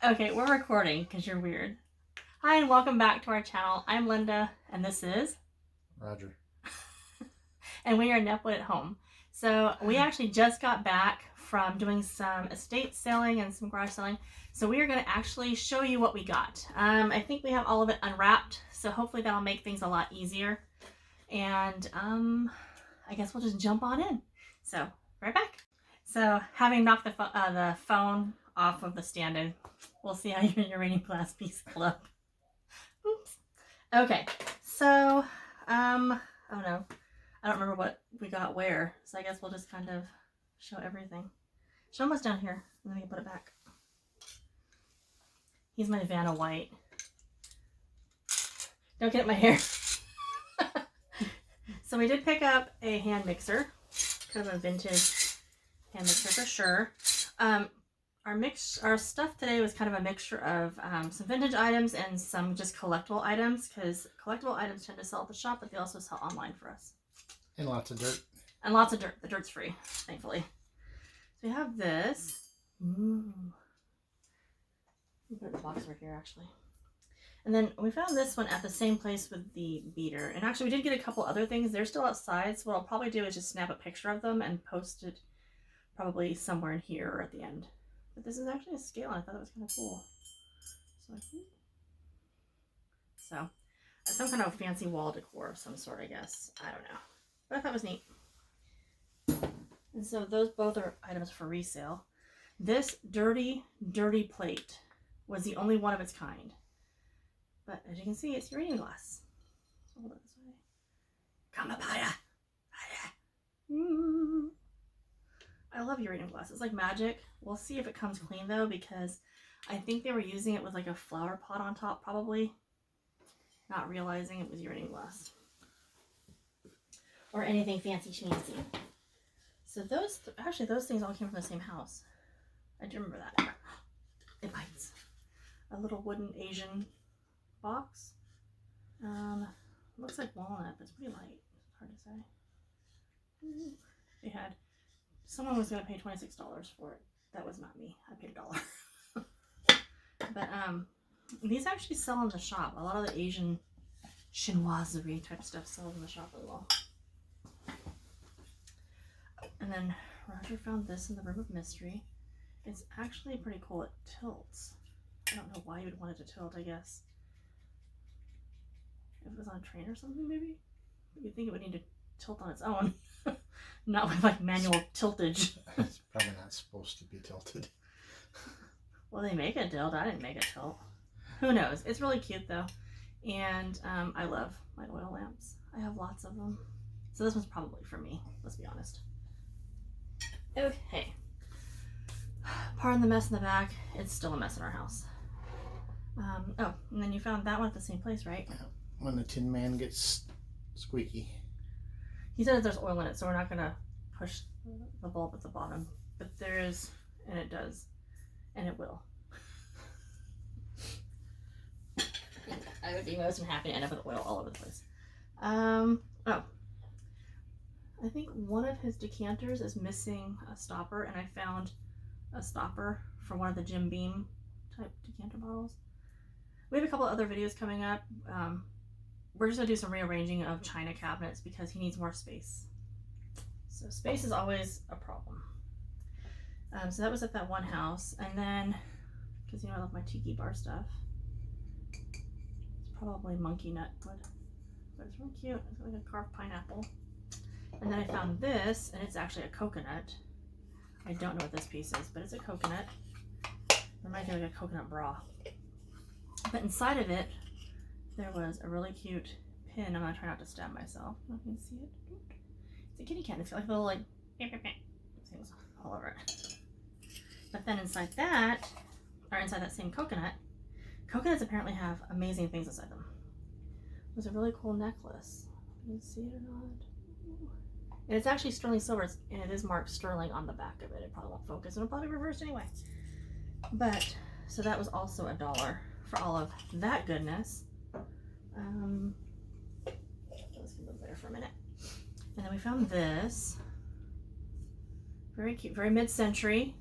Okay, we're recording because you're weird. Hi, and welcome back to our channel. I'm Linda, and this is Roger. and we are Nepwood at home. So we actually just got back from doing some estate selling and some garage selling. So we are going to actually show you what we got. I think we have all of it unwrapped, so hopefully that'll make things a lot easier. And I guess we'll just jump on in. So right back. So having knocked the phone off of the stand-in, we'll see how your reading glass piece held up. Oops. Okay, so oh no, I don't remember what we got where, so I guess we'll just kind of show everything. Show him what's down here, and then we can put it back. He's my Vanna White. Don't get my hair. So we did pick up a hand mixer, kind of a vintage hand mixer for sure. Our stuff today was kind of a mixture of some vintage items and some just collectible items, because collectible items tend to sell at the shop, but they also sell online for us. And lots of dirt. And lots of dirt. The dirt's free, thankfully. So we have this. Ooh. Put the box over here, actually. And then we found this one at the same place with the beater. And actually, we did get a couple other things. They're still outside, so what I'll probably do is just snap a picture of them and post it probably somewhere in here or at the end. But this is actually a scale, and I thought that was kind of cool. So some kind of fancy wall decor of some sort, I guess. I don't know. But I thought it was neat. And so those both are items for resale. This dirty, dirty plate was the only one of its kind. But as you can see, it's your reading glass. So hold it this way. Come up higher. I love your reading glass. It's like magic. We'll see if it comes clean though, because I think they were using it with like a flower pot on top, probably. Not realizing it was your reading glass. Or anything fancy schmancy. So those things all came from the same house. I do remember that. It bites. A little wooden Asian box. Looks like walnut, but it's pretty light. It's hard to say. They had someone was gonna pay $26 for it. That was not me. I paid $1. But these actually sell in the shop. A lot of the Asian chinoiserie type stuff sells in the shop as well. And then Roger found this in the Room of Mystery. It's actually pretty cool. It tilts. I don't know why you would want it to tilt, I guess. If it was on a train or something, maybe? You'd think it would need to tilt on its own. Not with like manual tiltage. It's probably not supposed to be tilted. Well, they make it tilt. I didn't make it tilt. Who knows? It's really cute though. And I love my oil lamps. I have lots of them. So this one's probably for me, let's be honest. Okay. Pardon the mess in the back. It's still a mess in our house. Oh, and then you found that one at the same place, right? Yeah. When the Tin Man gets squeaky. He said that there's oil in it, so we're not going to push the bulb at the bottom. But there is, and it does, and it will. I would be most happy to end up with oil all over the place. Oh. I think one of his decanters is missing a stopper, and I found a stopper for one of the Jim Beam type decanter bottles. We have a couple other videos coming up. We're just going to do some rearranging of china cabinets because he needs more space. So space is always a problem. So that was at that one house. And then, because you know I love my tiki bar stuff, it's probably monkey nut wood. But it's really cute. It's like a carved pineapple. And then I found this, and it's actually a coconut. I don't know what this piece is, but it's a coconut. It reminds me of like a coconut bra. But inside of it, there was a really cute pin. I'm gonna try not to stab myself. I don't know if you can see it. It's a kitty cat. It's got like little like things all over it. But then inside that, or inside that same coconut, coconuts apparently have amazing things inside them. It was a really cool necklace. You can see it or not? And it's actually sterling silver, and it is marked sterling on the back of it. It probably won't focus, and it'll probably reverse anyway. But so that was also $1 for all of that goodness. Let's keep it there for a minute. And then we found this. Very cute, very mid-century.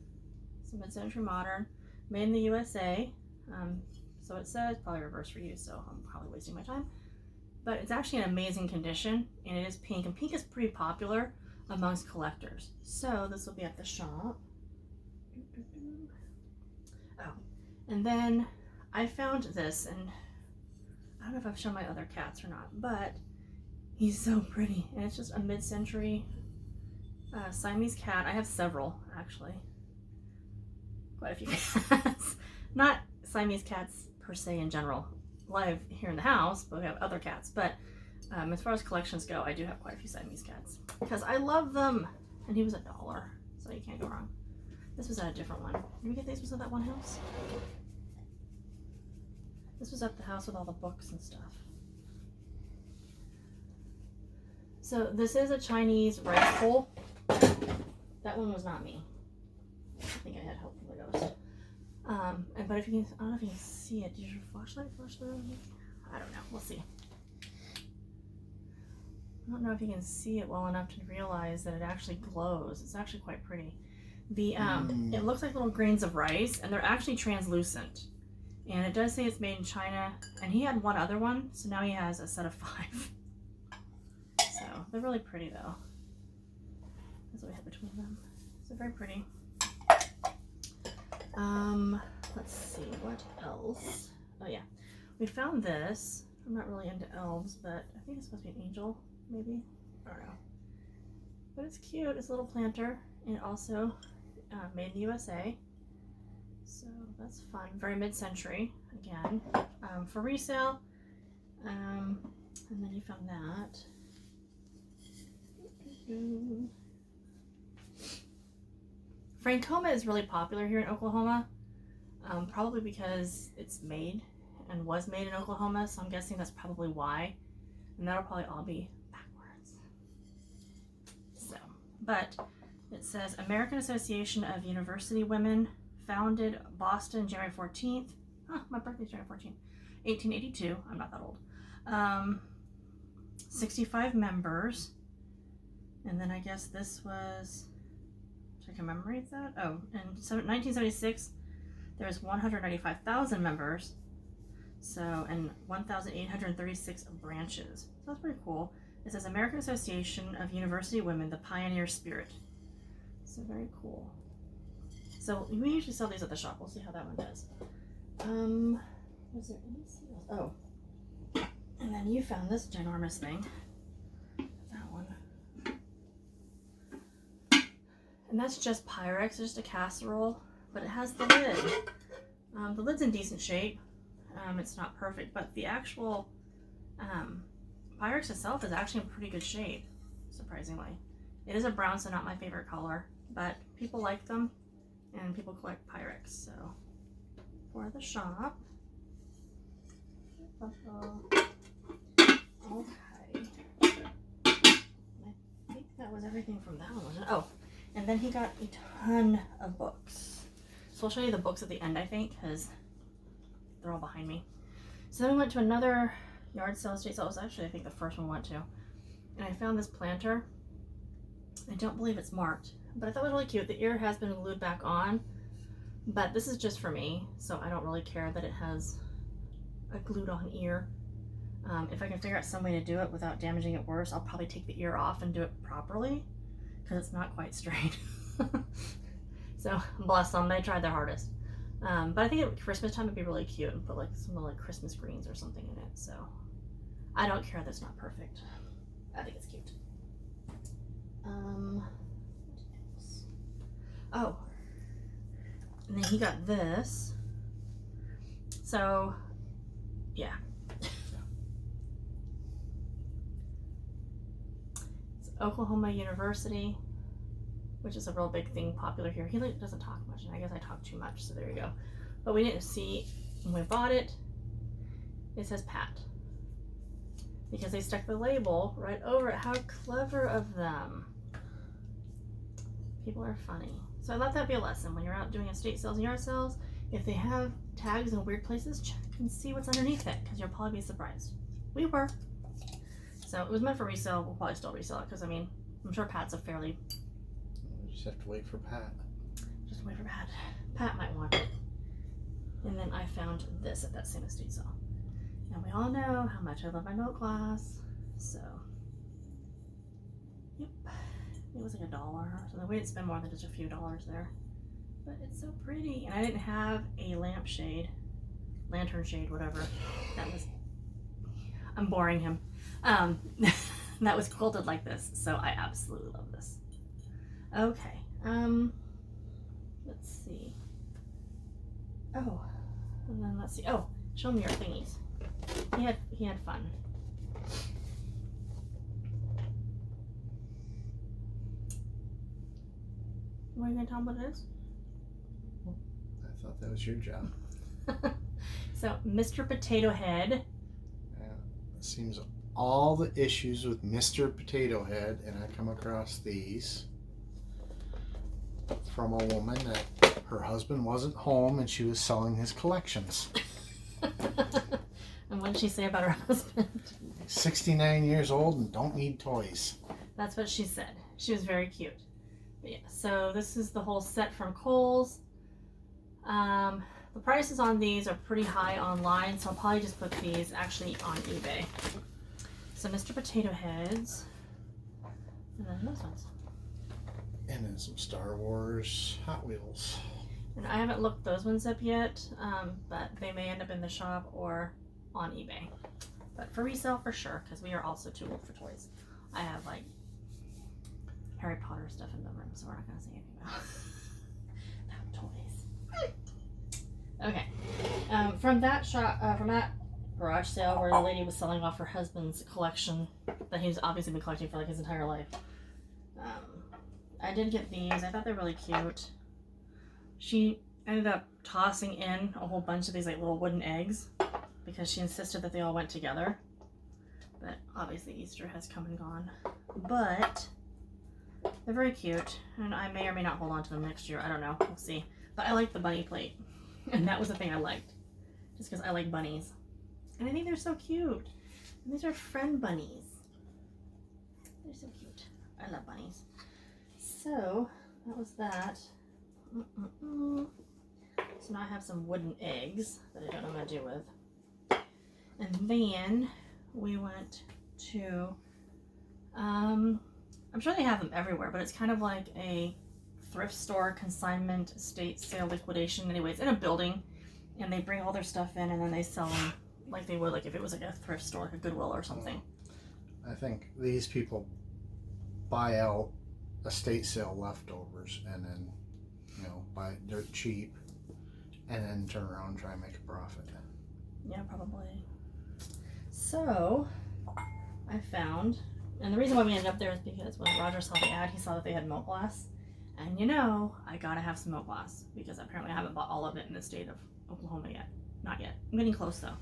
It's a mid-century modern. Made in the USA. So it says, probably reverse for you, so I'm probably wasting my time. But it's actually in amazing condition, and it is pink, and pink is pretty popular amongst collectors. So this will be at the shop. Oh, and then I found this, and I don't know if I've shown my other cats or not, but he's so pretty, and it's just a mid-century Siamese cat. I have several, actually. Quite a few cats. Not Siamese cats per se in general. Live here in the house, but we have other cats. But as far as collections go, I do have quite a few Siamese cats because I love them. And he was $1, so you can't go wrong. This was at a different one. Did we get these? Was at that one house? This was at the house with all the books and stuff. So this is a Chinese rice bowl. That one was not me. I think I had help from the ghost. But if you can, I don't know if you can see it. Did your flashlight flash through? I don't know. We'll see. I don't know if you can see it well enough to realize that it actually glows. It's actually quite pretty. The it looks like little grains of rice, and they're actually translucent. And it does say it's made in China. And he had one other one, so now he has a set of 5. So they're really pretty, though. That's what we have between them. So very pretty. Let's see, what else? Oh yeah, we found this. I'm not really into elves, but I think it's supposed to be an angel, maybe. I don't know. But it's cute. It's a little planter, and also made in the USA. So that's fun. Very mid-century, again, for resale. And then you found that. Francoma is really popular here in Oklahoma, probably because it's made and was made in Oklahoma, so I'm guessing that's probably why. And that'll probably all be backwards. So, but it says American Association of University Women, founded Boston, January 14th. Oh, my birthday's January 14th, 1882. I'm not that old. 65 members. And then I guess this was, I can commemorate that. Oh, in 1976, there was 195,000 members. So, and 1,836 branches. So that's pretty cool. It says American Association of University Women, the Pioneer Spirit. So very cool. So we usually sell these at the shop. We'll see how that one does. Was there any sales? Oh, and then you found this ginormous thing. That one. And that's just Pyrex, just a casserole, but it has the lid. The lid's in decent shape. It's not perfect, but the actual Pyrex itself is actually in pretty good shape, surprisingly. It is a brown, so not my favorite color, but people like them, and people collect Pyrex, so for the shop. Okay. I think that was everything from that one, wasn't it? Oh, and then he got a ton of books. So I'll show you the books at the end, I think, because they're all behind me. So then we went to another yard sale estate sale. It was actually, I think, the first one we went to. And I found this planter. I don't believe it's marked, but I thought it was really cute. The ear has been glued back on, but this is just for me, so I don't really care that it has a glued on ear. If I can figure out some way to do it without damaging it worse, I'll probably take the ear off and do it properly, because it's not quite straight. So bless them, they tried their hardest. But I think at Christmas time it'd be really cute and put like some like Christmas greens or something in it. So I don't care that it's not perfect. I think it's cute. What else? Oh, and then he got this. So yeah. It's Oklahoma University, which is a real big thing popular here. He like doesn't talk much, and I guess I talk too much, so there you go. But we didn't see when we bought it. It says Pat because they stuck the label right over it. How clever of them! People are funny. So I let that be a lesson when you're out doing estate sales and yard sales. If they have tags in weird places, check and see what's underneath it, because you'll probably be surprised. We were. So it was meant for resale. We'll probably still resell it because I mean I'm sure Pat's a fairly. Just have to wait for Pat. Just wait for Pat. Pat might want it. then I found this at that same estate sale. And we all know how much I love my milk glass. So, yep. It was like $1 or something. We didn't spend more than just a few dollars there. But it's so pretty. And I didn't have a lampshade, lantern shade, whatever. That was, I'm boring him. That was quilted like this. So I absolutely love this. Okay. Let's see. Oh, and then let's see. Oh, show me your thingies. He had fun. What are you gonna tell him what it is? I thought that was your job. So, Mr. Potato Head. It seems all the issues with Mr. Potato Head, and I come across these from a woman that her husband wasn't home and she was selling his collections. And what did she say about her husband? 69 years old and don't need toys. That's what she said. She was very cute. But yeah, so this is the whole set from Kohl's. The prices on these are pretty high online, so I'll probably just put these actually on eBay. So Mr. Potato Heads, and then those ones. And then some Star Wars Hot Wheels. And I haven't looked those ones up yet, but they may end up in the shop or on eBay. But for resale, for sure, because we are also too old for toys. I have like Harry Potter stuff in the room, so we're not going to say anything about toys. Okay. From that shop, from that garage sale where the lady was selling off her husband's collection that he's obviously been collecting for like his entire life. I did get these. I thought they were really cute. She ended up tossing in a whole bunch of these like little wooden eggs because she insisted that they all went together. But obviously Easter has come and gone. But they're very cute, and I may or may not hold on to them next year. I don't know. We'll see. But I like the bunny plate, and that was the thing I liked, just because I like bunnies. And I think they're so cute. And these are friend bunnies. They're so cute. I love bunnies. So that was that. So now I have some wooden eggs that I don't know what to do with. And then we went to, I'm sure they have them everywhere, but it's kind of like a thrift store consignment estate sale liquidation. Anyways, in a building, and they bring all their stuff in and then they sell them like they would like if it was like a thrift store, like a Goodwill or something. I think these people buy out estate sale leftovers and then, you know, buy it dirt cheap and then turn around and try and make a profit. Yeah, probably. So I found, and the reason why we ended up there is because when Roger saw the ad, he saw that they had milk glass. And you know, I gotta have some milk glass because apparently I haven't bought all of it in the state of Oklahoma yet. Not yet. I'm getting close though.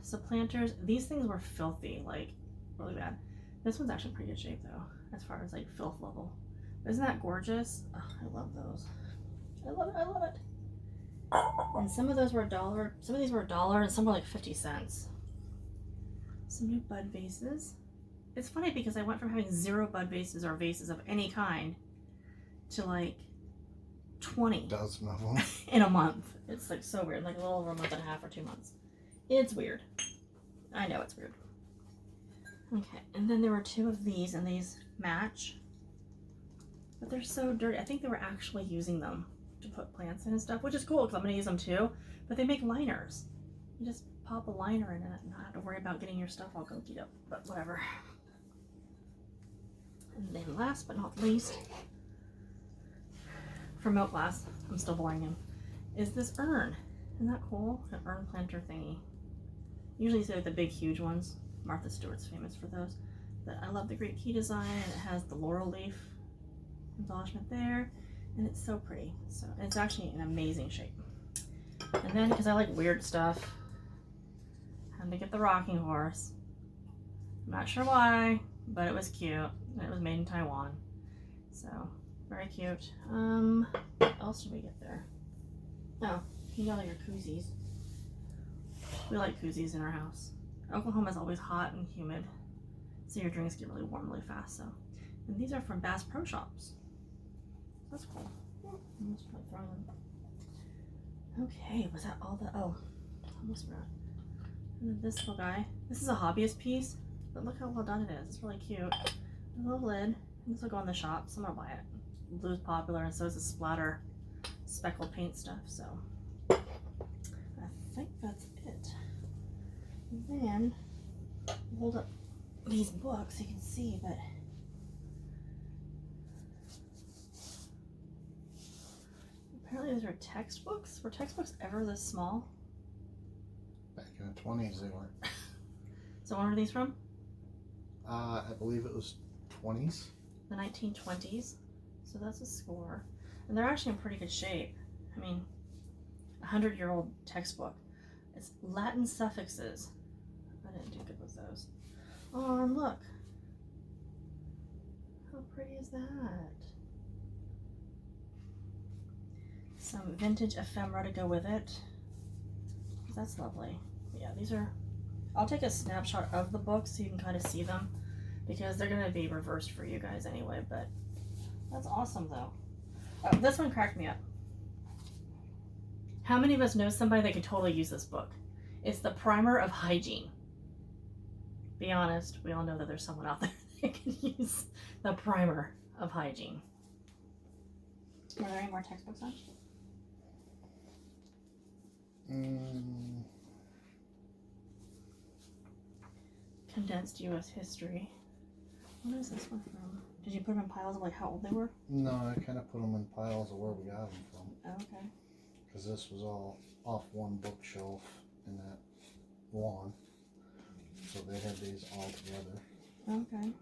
So planters, these things were filthy, like really bad. This one's actually in pretty good shape though, as far as like filth level. But isn't that gorgeous? Oh, I love those. I love it, I love it. And some of those were $1, some of these were $1, and some were like 50 cents. Some new bud vases. It's funny because I went from having 0 bud vases or vases of any kind to like 20 dozen of them in a month. It's like so weird, like a little over a month and a half or 2 months. It's weird. I know it's weird. Okay, and then there were 2 of these, and these match, but they're so dirty. I think they were actually using them to put plants in and stuff, which is cool because I'm gonna use them too. But they make liners. You just pop a liner in it and not have to worry about getting your stuff all gunkied up. But whatever. And then last but not least, for milk glass, I'm still boring him, is this urn. Isn't that cool? An urn planter thingy. Usually you see like the big huge ones. Martha Stewart's famous for those. But I love the Greek key design, and it has the laurel leaf embellishment there, and it's so pretty. So it's actually an amazing shape. And then because I like weird stuff, I had to get the rocking horse. I'm not sure why, but it was cute. And it was made in Taiwan. So very cute. What else did we get there? Oh, you got all your koozies. We like koozies in our house. Oklahoma's always hot and humid, so your drinks get really warm really fast. So, and these are from Bass Pro Shops. That's cool. I'm just probably throwing them. Okay, was that all the... Oh, almost forgot. And then this little guy. This is a hobbyist piece, but look how well done it is. It's really cute. A little lid. This will go in the shop. Someone will buy it. Blue's popular, and so is the splatter speckled paint stuff. So I think that's it. And then hold up these books so you can see, but apparently these are textbooks. Were textbooks ever this small? Back in the 20s, they weren't. So when are these from? I believe it was 20s. The 1920s. So that's a score. And they're actually in pretty good shape. I mean, 100-year-old textbook. It's Latin suffixes. I didn't do good with those. Oh, and look. How pretty is that? Some vintage ephemera to go with it. That's lovely. Yeah, these are... I'll take a snapshot of the books so you can kind of see them, because they're going to be reversed for you guys anyway, but that's awesome though. This one cracked me up. How many of us know somebody that could totally use this book? It's the Primer of Hygiene. Be honest, we all know that there's someone out there that can use the Primer of Hygiene. Are there any more textbooks on? Condensed U.S. history. What is this one from? Did you put them in piles of like how old they were? No, I kind of put them in piles of where we got them from. Oh, okay. Because this was all off one bookshelf in that lawn. So they had these all together. Okay.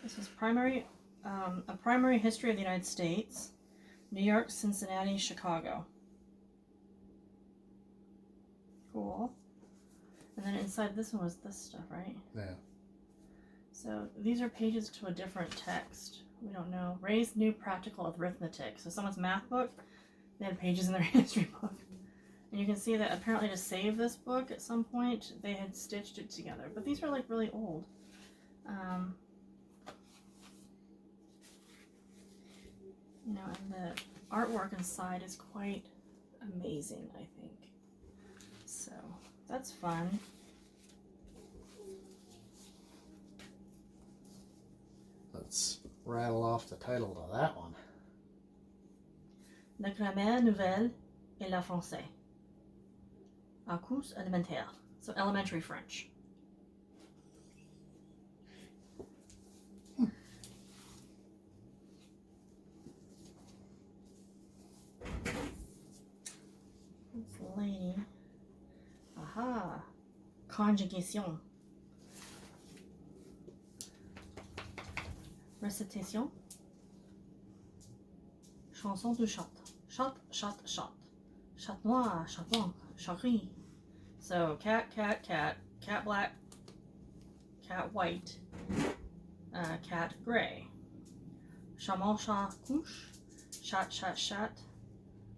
This is a primary history of the United States. New York, Cincinnati, Chicago. Cool. And then inside this one was this stuff, right? Yeah. So these are pages to a different text. We don't know. Ray's New Practical Arithmetic. So someone's math book, they had pages in their history book. And you can see that apparently to save this book at some point, they had stitched it together. But these are like really old. You know, and the artwork inside is quite amazing, I think. So that's fun. Let's rattle off the title to that one. La grammaire nouvelle et le français. À cours élémentaire. So elementary French. This lady. Aha. Conjugation. Recitation. Chanson du chat. Chat, chat, chat. Chat noir, chat blanc, chat gris. So cat, cat, cat, cat black, cat white, cat gray. Chaman, chat, couche, chat, chat, chat.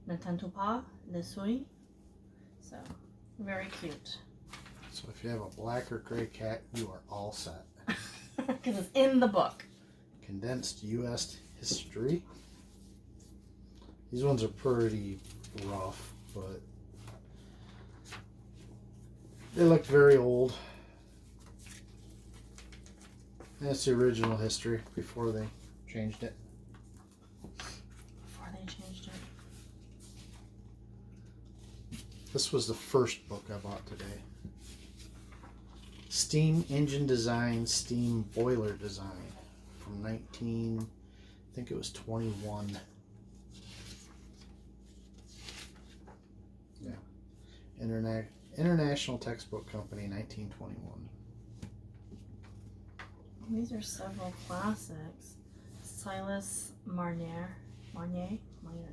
N'entends pas, le souris. So, very cute. So if you have a black or gray cat, you are all set. Because it's in the book. Condensed U.S. history. These ones are pretty rough, but they look very old. That's the original history before they changed it. Before they changed it. This was the first book I bought today. Steam Engine Design, Steam Boiler Design from 19, I think it was 21. Yeah. International Textbook Company, 1921. These are several classics. Silas Marner,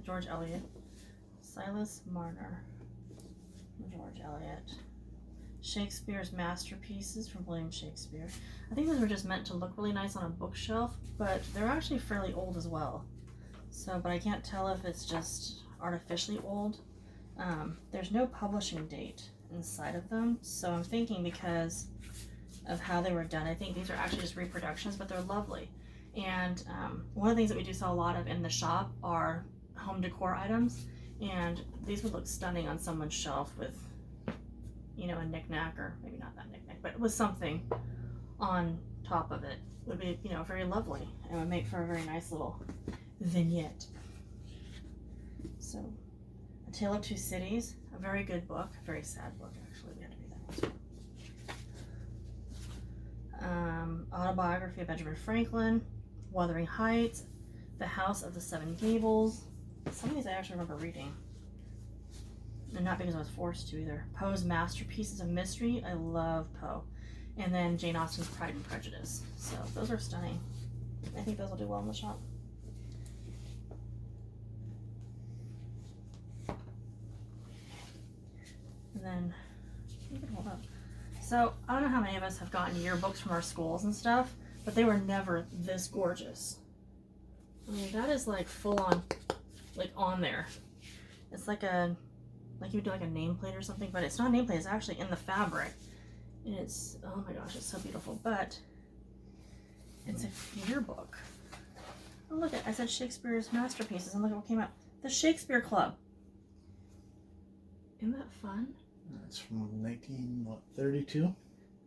George Eliot. Silas Marner, George Eliot. Shakespeare's masterpieces from William Shakespeare. I think those were just meant to look really nice on a bookshelf, but they're actually fairly old as well. So, but I can't tell if it's just artificially old. There's no publishing date inside of them, so I'm thinking because of how they were done, I think these are actually just reproductions, but they're lovely. And one of the things that we do sell a lot of in the shop are home decor items, and these would look stunning on someone's shelf with, you know, a knickknack, or maybe not that knickknack, but with something on top of it. Would be, you know, very lovely and would make for a very nice little vignette. So, A Tale of Two Cities, a very good book, a very sad book actually. We had to read that one. Autobiography of Benjamin Franklin, Wuthering Heights, The House of the Seven Gables. Some of these I actually remember reading, and not because I was forced to either. Poe's Masterpieces of Mystery. I love Poe. And then Jane Austen's Pride and Prejudice. So those are stunning. I think those will do well in the shop. And then, you can hold up. So I don't know how many of us have gotten yearbooks from our schools and stuff, but they were never this gorgeous. I mean, that is like full on, like on there. It's like a, like you would do like a nameplate or something, but it's not a nameplate, it's actually in the fabric. And it's, oh my gosh, it's so beautiful. But it's a yearbook. Oh, look at, I said Shakespeare's Masterpieces, and look at what came out. The Shakespeare Club. Isn't that fun? It's from 1932.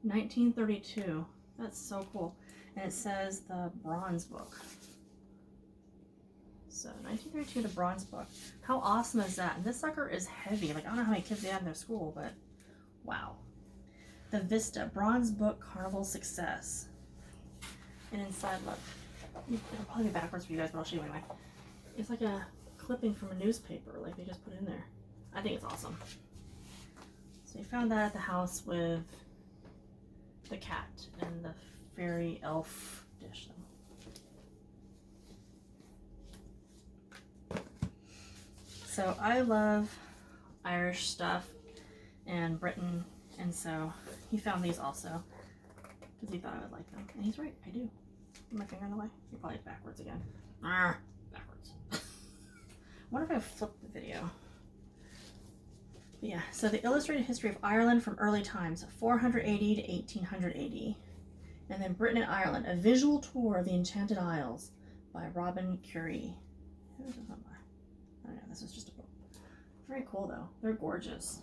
1932. That's so cool. And it says the Bronze Book. So 1932, the Bronze Book. How awesome is that? And this sucker is heavy. Like, I don't know how many kids they have in their school, but wow. The Vista Bronze Book Carnival Success. And inside, look, it'll probably be backwards for you guys, but I'll show you anyway. It's like a clipping from a newspaper, like they just put it in there. I think it's awesome. So we found that at the house with the cat and the fairy elf dish. So I love Irish stuff and Britain. And so he found these also because he thought I would like them. And he's right, I do. Put my finger in the way. You're probably backwards again. Backwards. I wonder if I flipped the video. But yeah, so the Illustrated History of Ireland from Early Times, 480 to 1880. And then Britain and Ireland, A Visual Tour of the Enchanted Isles by Robin Curie. Who is it by? I don't know, this is just a book. Very cool though. They're gorgeous.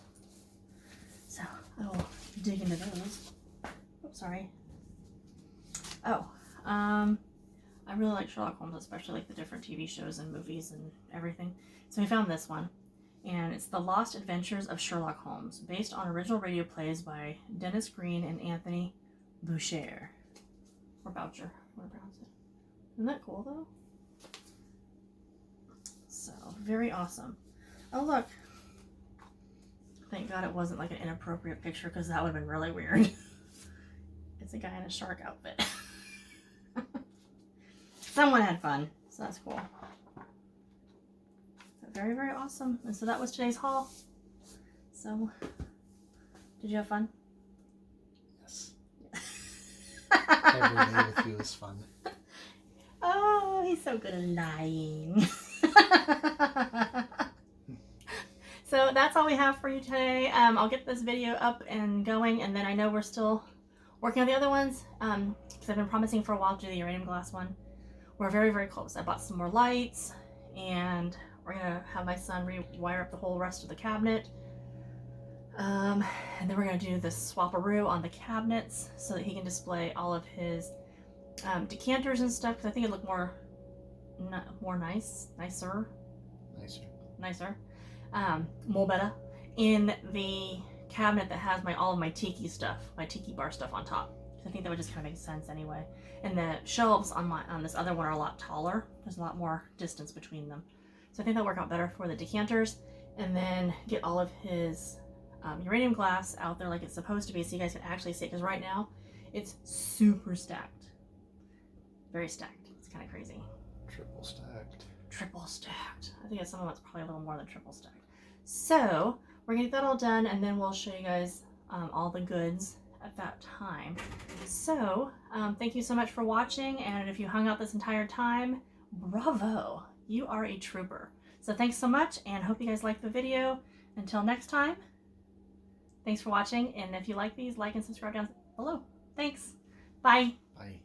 So I will dig into those. Oops, sorry. Oh, I really like Sherlock Holmes, especially like the different TV shows and movies and everything. So I found this one, and it's The Lost Adventures of Sherlock Holmes, based on original radio plays by Dennis Green and Anthony Boucher. Or Boucher, what to pronounce it. Isn't that cool though? So, very awesome. Oh look. Thank God it wasn't like an inappropriate picture, because that would have been really weird. It's a guy in a shark outfit. Someone had fun, so that's cool. But very, very awesome. And so that was today's haul. So, did you have fun? Yes. Every day with you is fun. Oh, he's so good at lying. So that's all we have for you today. I'll get this video up and going, and then I know we're still working on the other ones, because I've been promising for a while to do the uranium glass one. We're very, very close. I bought some more lights, and we're gonna have my son rewire up the whole rest of the cabinet. And then we're gonna do the swap-a-roo on the cabinets so that he can display all of his decanters and stuff, because I think it'd look more nicer. More better in the cabinet that has all of my tiki stuff, my tiki bar stuff on top. I think that would just kind of make sense anyway. And the shelves on this other one are a lot taller. There's a lot more distance between them. So I think that'll work out better for the decanters. And then get all of his uranium glass out there like it's supposed to be, so you guys can actually see it. Because right now, it's super stacked. Very stacked. It's kind of crazy. Triple stacked. Triple stacked. I think some of it's probably a little more than triple stacked. So we're gonna get that all done, and then we'll show you guys all the goods at that time. So thank you so much for watching, and if you hung out this entire time, bravo, you are a trooper. So thanks so much, and hope you guys liked the video. Until next time, thanks for watching, and if you like these, like and subscribe down below. Thanks. Bye. Bye.